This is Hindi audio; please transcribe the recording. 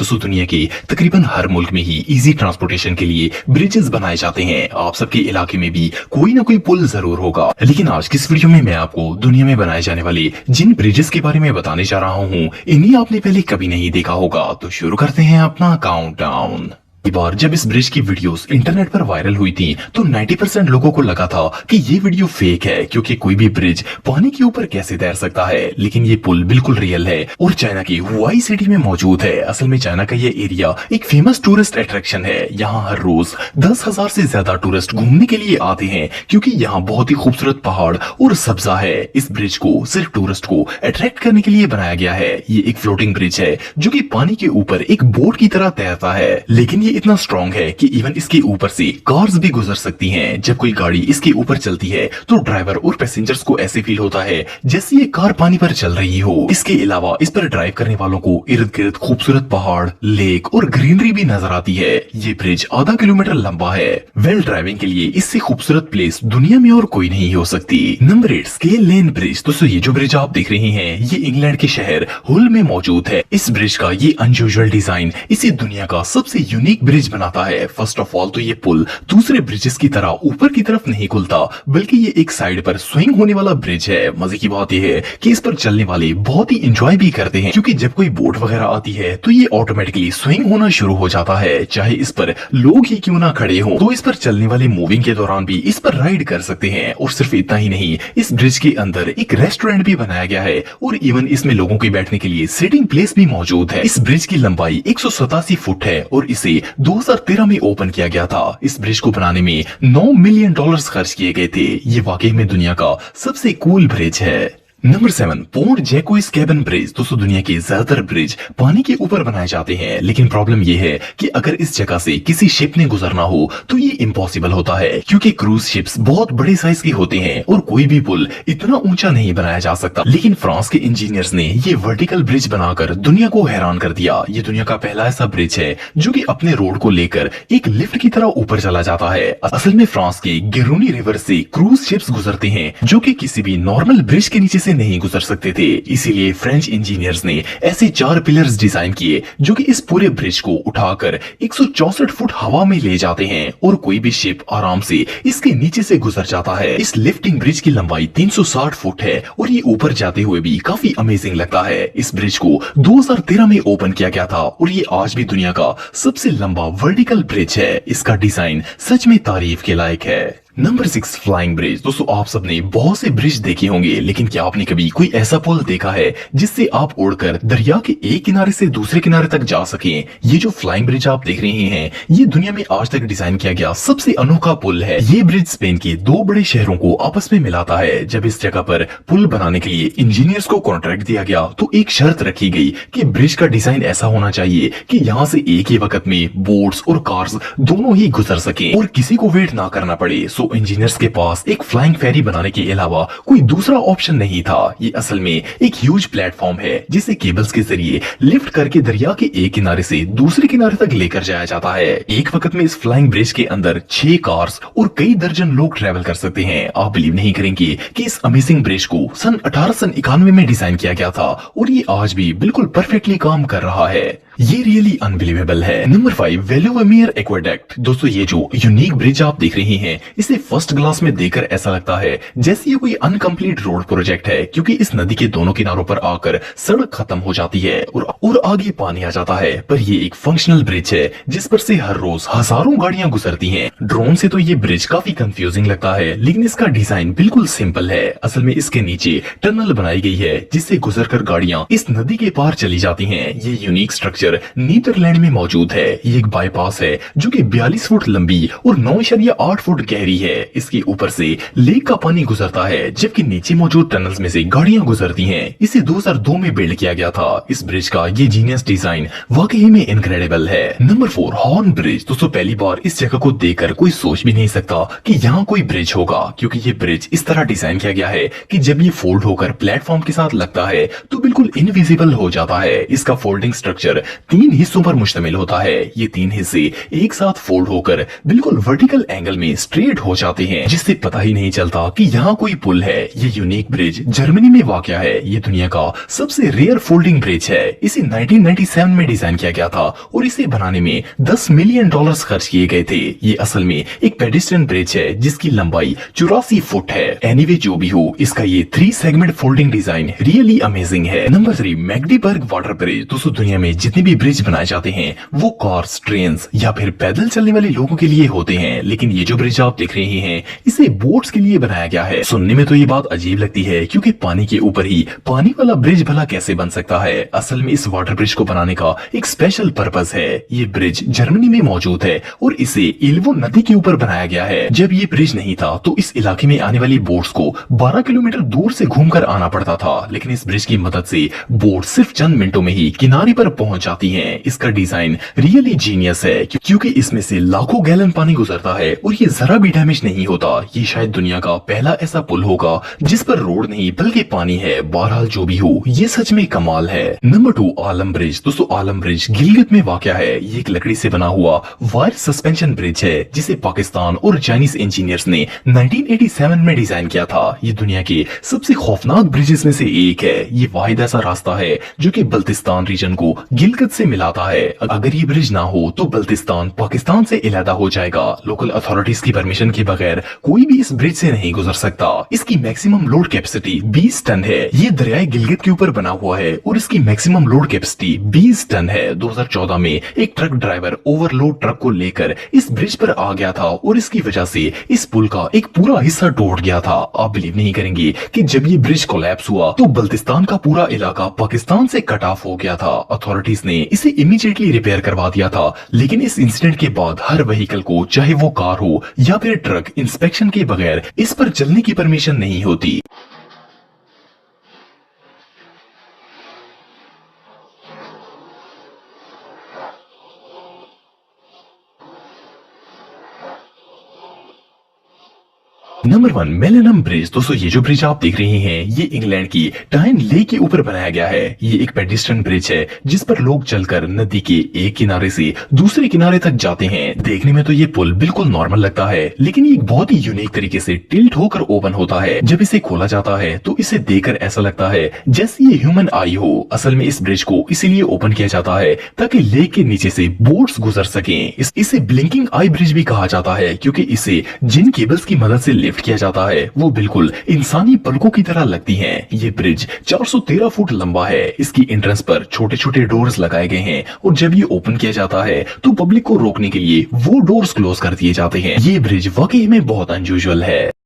दोस्तों दुनिया के तकरीबन हर मुल्क में ही इजी ट्रांसपोर्टेशन के लिए ब्रिजेस बनाए जाते हैं। आप सबके इलाके में भी कोई ना कोई पुल जरूर होगा। लेकिन आज की इस वीडियो में मैं आपको दुनिया में बनाए जाने वाले जिन ब्रिजेस के बारे में बताने जा रहा हूँ, इन्हें आपने पहले कभी नहीं देखा होगा। तो शुरू करते हैं अपना काउंटडाउन। बार जब इस ब्रिज की वीडियोस इंटरनेट पर वायरल हुई थी तो 90% लोगों को लगा था कि ये वीडियो फेक है, क्योंकि कोई भी ब्रिज पानी के ऊपर कैसे तैर सकता है। लेकिन ये पुल बिल्कुल रियल है और चाइना की हुआई सिटी में मौजूद है। असल में चाइना का ये एरिया एक फेमस टूरिस्ट अट्रैक्शन है। यहाँ हर रोज 10,000 से ज्यादा टूरिस्ट घूमने के लिए आते हैं, क्योंकि यहाँ बहुत ही खूबसूरत पहाड़ और सब्जा है। इस ब्रिज को सिर्फ टूरिस्ट को अट्रैक्ट करने के लिए बनाया गया है। ये एक फ्लोटिंग ब्रिज है जो कि पानी के ऊपर एक बोट की तरह तैरता है। लेकिन ये इतना स्ट्रॉन्ग है कि इवन इसके ऊपर से कार्स भी गुजर सकती हैं। जब कोई गाड़ी इसके ऊपर चलती है तो ड्राइवर और पैसेंजर्स को ऐसे फील होता है जैसे ये कार पानी पर चल रही हो। इसके अलावा इस पर ड्राइव करने वालों को इर्द गिर्द खूबसूरत पहाड़, लेक और ग्रीनरी भी नजर आती है। ये ब्रिज आधा किलोमीटर लंबा है। वेल ड्राइविंग के लिए इससे खूबसूरत प्लेस दुनिया में और कोई नहीं हो सकती। Number 8, scale lane bridge. दोस्तों ये जो ब्रिज आप देख रहे हैं ये इंग्लैंड के शहर हुल में मौजूद है। इस ब्रिज का ये अनयूजुअल डिजाइन इसे दुनिया का सबसे यूनिक ब्रिज बनाता है। फर्स्ट ऑफ ऑल तो ये पुल दूसरे ब्रिजेस की तरह ऊपर की तरफ नहीं खुलता, बल्कि ये एक साइड पर स्विंग होने वाला ब्रिज है। मजे की बात यह है कि इस पर चलने वाले बहुत ही एंजॉय भी करते हैं, क्योंकि जब कोई बोट वगैरह आती है तो ये ऑटोमेटिकली स्विंग होना शुरू हो जाता है। चाहे इस पर लोग ही क्यों ना खड़े हों, तो इस पर चलने वाले मूविंग के दौरान भी इस पर राइड कर सकते हैं। और सिर्फ इतना ही नहीं, इस ब्रिज के अंदर एक रेस्टोरेंट भी बनाया गया है और इवन इसमें लोगों के बैठने के लिए सिटिंग प्लेस भी मौजूद है। इस ब्रिज की लंबाई 187 फुट है और इसे 2013 में ओपन किया गया था। इस ब्रिज को बनाने में $9 मिलियन खर्च किए गए थे। ये वाकई में दुनिया का सबसे कूल ब्रिज है। नंबर 7, पोर्ट जैकोइस कैबन ब्रिज। दोस्तों दुनिया के ज्यादातर ब्रिज पानी के ऊपर बनाए जाते हैं, लेकिन प्रॉब्लम यह है कि अगर इस जगह से किसी शिप ने गुजरना हो तो ये इम्पॉसिबल होता है, क्योंकि क्रूज शिप्स बहुत बड़े साइज की होते हैं और कोई भी पुल इतना ऊंचा नहीं बनाया जा सकता। लेकिन फ्रांस के इंजीनियर्स ने ये वर्टिकल ब्रिज बनाकर दुनिया को हैरान कर दिया। ये दुनिया का पहला ऐसा ब्रिज है जो कि अपने रोड को लेकर एक लिफ्ट की तरह ऊपर चला जाता है। असल में फ्रांस के गिरोनी रिवर से क्रूज शिप्स गुजरते हैं जो कि किसी भी नॉर्मल ब्रिज के नीचे से नहीं गुजर सकते थे। इसीलिए फ्रेंच इंजीनियर्स ने ऐसे 4 पिलर्स डिजाइन किए जो कि इस पूरे ब्रिज को उठाकर 164 फुट हवा में ले जाते हैं और कोई भी शिप आराम से इसके नीचे से गुजर जाता है। इस लिफ्टिंग ब्रिज की लंबाई 360 फुट है और ये ऊपर जाते हुए भी काफी अमेजिंग लगता है। इस ब्रिज को 2013 में ओपन किया गया था और ये आज भी दुनिया का सबसे लंबा वर्टिकल ब्रिज है। इसका डिजाइन सच में तारीफ के लायक है। Number 6, flying bridge. दोस्तों आप सबने बहुत से ब्रिज देखे होंगे, लेकिन क्या आपने कभी कोई ऐसा पुल देखा है जिससे आप उड़कर दरिया के एक किनारे से दूसरे किनारे तक जा सकें? ये जो फ्लाइंग ब्रिज आप देख रहे हैं ये दुनिया में आज तक डिजाइन किया गया सबसे अनोखा पुल है। ये ब्रिज स्पेन के 2 बड़े शहरों को आपस में मिलाता है। जब इस जगह पर पुल बनाने के लिए इंजीनियर्स को कॉन्ट्रैक्ट दिया गया तो एक शर्त रखी गई कि ब्रिज का डिजाइन ऐसा होना चाहिए कि यहाँ से एक ही वक्त में बोट्स और कार्स दोनों ही गुजर सके और किसी को वेट ना करना पड़े। सो इंजीनियर्स के पास एक फ्लाइंग फेरी बनाने के अलावा कोई दूसरा ऑप्शन नहीं था। ये असल में एक ह्यूज प्लेटफॉर्म है जिसे केबल्स के जरिए लिफ्ट करके दरिया के एक किनारे से दूसरे किनारे तक लेकर जाया जाता है। एक वक्त में इस फ्लाइंग ब्रिज के अंदर 6 कार्स और कई दर्जन लोग ट्रेवल कर सकते हैं। आप बिलीव नहीं करेंगे कि इस अमेजिंग ब्रिज को सन 1891 में डिजाइन किया गया था और ये आज भी बिल्कुल परफेक्टली काम कर रहा है। ये रियली अनबिलीवेबल है। Number 5, Veluwemeer aqueduct. दोस्तों ये जो यूनिक ब्रिज आप देख रहे हैं इसे फर्स्ट ग्लास में देखकर ऐसा लगता है जैसे ये कोई अनकंप्लीट रोड प्रोजेक्ट है, क्योंकि इस नदी के दोनों किनारों पर आकर सड़क खत्म हो जाती है और आगे पानी आ जाता है। पर ये एक फंक्शनल ब्रिज है जिस पर से हर रोज हजारों गाड़ियां गुजरती हैं। ड्रोन से तो ये ब्रिज काफी कंफ्यूजिंग लगता है, लेकिन इसका डिजाइन बिल्कुल सिंपल है। असल में इसके नीचे टनल बनाई गई है जिससे गुजरकर गाड़ियां इस नदी के पार चली जाती हैं। ये यूनिक स्ट्रक्चर नीदरलैंड में मौजूद है। ये एक बाईपास है जो कि 42 फुट लंबी और 9.8 फुट गहरी है। इसके ऊपर से लेक का पानी गुजरता है, जबकि नीचे मौजूद टनल्स में से गाड़ियां गुजरती हैं। इसे 2002 में बिल्ड किया गया था। इस ब्रिज का ये जीनियस डिजाइन वाकई में इनक्रेडिबल है। Number 4, horn bridge. दोस्तों पहली बार इस जगह को देखकर कोई सोच भी नहीं सकता कि यहाँ कोई ब्रिज होगा, क्योंकि ये ब्रिज इस तरह डिजाइन किया गया है कि जब ये फोल्ड होकर प्लेटफॉर्म के साथ लगता है तो बिल्कुल इनविजिबल हो जाता है। इसका फोल्डिंग स्ट्रक्चर तीन हिस्सों पर मुश्तमिल होता है। ये तीन हिस्से एक साथ फोल्ड होकर बिल्कुल वर्टिकल एंगल में स्ट्रेट हो जाते हैं, जिससे पता ही नहीं चलता कि यहाँ कोई पुल है। ये यूनिक ब्रिज जर्मनी में वाक़या है। ये दुनिया का सबसे रेयर फोल्डिंग ब्रिज है। इसे 1997 में डिजाइन किया गया था और इसे बनाने में $10 मिलियन खर्च किए गए थे। ये असल में एक पेडेस्ट्रियन ब्रिज है जिसकी लंबाई 84 फुट है। एनीवे जो भी हो, इसका ये 3 segment folding design really amazing है। Number 3, Magdeburg water bridge. दोस्तों, दुनिया में जितने भी ब्रिज बनाए जाते हैं वो कार्स, ट्रेन या फिर पैदल चलने वाले लोगों के लिए होते हैं, लेकिन ये जो ब्रिज आप देख रहे हैं इसे बोट्स के लिए बनाया गया है। सुनने में तो ये बात अजीब लगती है, क्योंकि पानी के ऊपर ही पानी वाला ब्रिज भला कैसे बन सकता है। असल में इस वाटर ब्रिज को बनाने का एक स्पेशल पर्पस है। ये ब्रिज जर्मनी में मौजूद है और इसे इल्वो नदी के ऊपर बनाया गया है। जब ये ब्रिज नहीं था तो इस इलाके में आने वाली बोट्स को 12 किलोमीटर दूर से घूमकर आना पड़ता था, लेकिन इस ब्रिज की मदद से बोट सिर्फ चंद मिनटों में ही किनारे पर पहुंच जाती हैं। इसका डिजाइन रियली जीनियस है, क्योंकि इसमें से लाखों गैलन पानी गुजरता है और ये जरा भी डैमेज नहीं होता। ये शायद दुनिया का पहला ऐसा पुल होगा जिस पर रोड नहीं बल्कि पानी है। बहरहाल जो भी हो, ये सच में कमाल है। नंबर 2, आलम ब्रिज। दोस्तों, आलम ब्रिज गिलगित में वाक़या है। ये एक लकड़ी से बना हुआ वायर सस्पेंशन ब्रिज है जिसे पाकिस्तान और चाइनीज इंजीनियर्स ने 1987 में डिजाइन किया था। ये दुनिया के सबसे खौफनाक ब्रिजेस में से एक है। ये वाहिद ऐसा रास्ता है जो कि बल्तिस्तान रीजन को गिलगित से मिलाता है। अगर ये ब्रिज ना हो तो बल्तिस्तान पाकिस्तान से अलहदा हो जाएगा। लोकल अथॉरिटीज की परमिशन के बगैर कोई भी इस ब्रिज से नहीं गुजर सकता। इसकी मैक्सिमम लोड कैपेसिटी 20 टन है। ये दरियाई गिलगित के ऊपर बना हुआ है और इसकी मैक्सिमम लोड कैपेसिटी 20 टन है। 2014 में एक ट्रक ड्राइवर ओवरलोड ट्रक को लेकर इस ब्रिज पर आ गया था और इसकी वजह से इस पुल का एक पूरा हिस्सा टूट गया था। आप बिलीव नहीं करेंगे कि जब ये ब्रिज कोलैप्स हुआ तो बल्तिस्तान का पूरा इलाका पाकिस्तान से कट ऑफ हो गया था। अथॉरिटीज ने इसे इमीडिएटली रिपेयर करवा दिया था, लेकिन इस इंसिडेंट के बाद हर व्हीकल को, चाहे वो कार हो या फिर ट्रक, इंस्पेक्शन के बगैर इस पर चलने की परमिशन नहीं होती। Number 1, millennium bridge. दोस्तों, ये जो ब्रिज आप देख रहे हैं ये इंग्लैंड की टाइन लेक के ऊपर बनाया गया है। ये एक पेडेस्ट्रियन ब्रिज है जिस पर लोग चलकर नदी के एक किनारे से दूसरे किनारे तक जाते हैं। देखने में तो ये पुल बिल्कुल नॉर्मल लगता है, लेकिन ये एक बहुत ही यूनिक तरीके से टिल्ट होकर ओपन होता है। जब इसे खोला जाता है तो इसे देखकर ऐसा लगता है जैसे ये ह्यूमन आई हो। असल में इस ब्रिज को इसीलिए ओपन किया जाता है ताकि लेक के नीचे से बोट्स गुजर सकें। इसे ब्लिंकिंग आई ब्रिज भी कहा जाता है, क्योंकि इसे जिन केबल्स की मदद से लिफ्ट किया जाता है वो बिल्कुल इंसानी पलकों की तरह लगती हैं। ये ब्रिज 413 फुट लंबा है। इसकी एंट्रेंस पर छोटे छोटे डोर्स लगाए गए हैं और जब ये ओपन किया जाता है तो पब्लिक को रोकने के लिए वो डोर्स क्लोज कर दिए जाते हैं। ये ब्रिज वाकई में बहुत अनयूजुअल है।